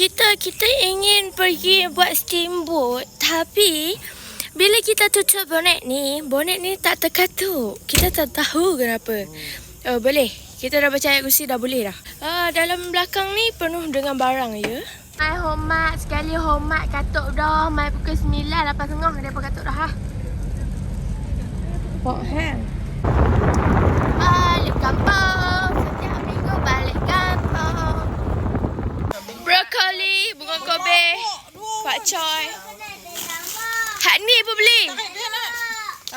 Kita ingin pergi buat steamboat, tapi bila kita tutup bonet ni tak terkatuk. Kita tak tahu kenapa. Boleh. Kita dah percaya kursi dah boleh dah. Dalam belakang ni penuh dengan barang ya. Mai hormat sekali hormat katuk dah. Mai pukul 9 8.30 dia pun katuk dah ha. Pok hang. Balik kampung. Setiap minggu balik kampung. Brokoli, bunga kobe, pak choy. Hak ni pun beli.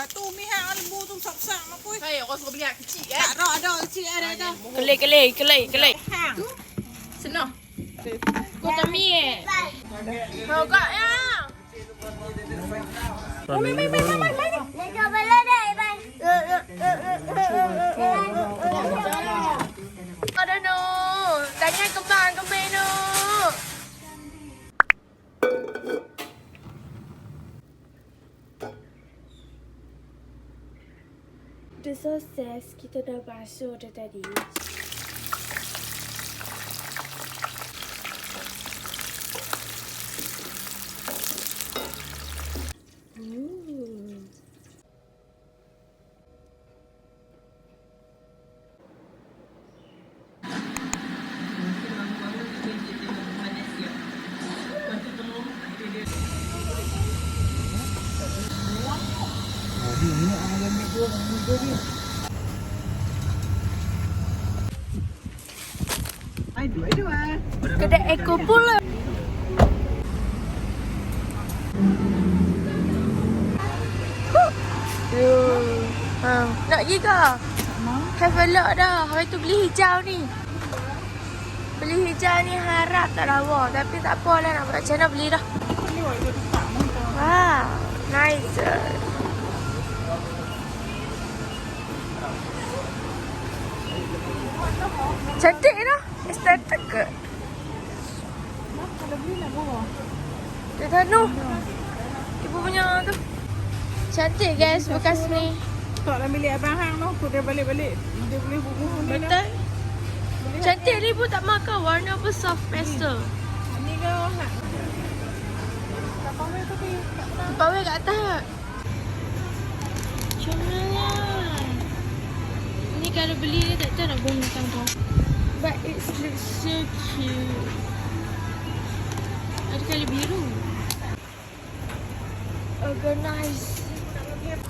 Tu mi hang lembu tu sak-sak mak puy. Hai, orang suka beli hak kecil kan? Tak ada kecil ada. Kelai. Hang. Senang. Kau tak miet. Kau kak ya. Ada no. Tanya kembang no. The sukses kita dah basuh dah tadi. Ai dua. Kedai Eko pula. Nak pergi ke? Have a lot dah. Habis tu beli hijau ni. Beli hijau ni harap tak lawa. Tapi tak apalah nak buat macam mana beli dah. Wow, nice. Cantik dah. Estetik ke? Kalau beli nak bawa. Dia tanu. Ibu punya tu. Cantik guys bekas ni. Tak lah milik abang hang tu. Put dia balik-balik. Dia boleh bubuh ni lah. Betul. Cantik ni pun tak makan. Warna pun soft pastel. Ni ke orang nak? Tak pawai tapi tak tahu. Pawai kat atas tak? Macam mana lah. Ni kalau beli ni tak tahu nak buang hutang tu. But it looks so cute. Ada kali biru. Organize.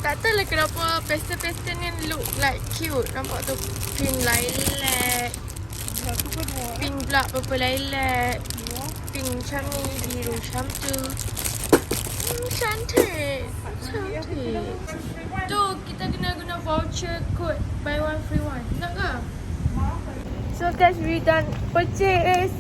Tak tahu lah kenapa pastel-pastel ni look like cute. Nampak tu pink lilac. Satu ke dua? Pink pula purple lilac. Pink macam ni, biru macam tu. Cantik. Tu kita kena guna voucher code buy one free one. Nak ke? So guys, we done purchase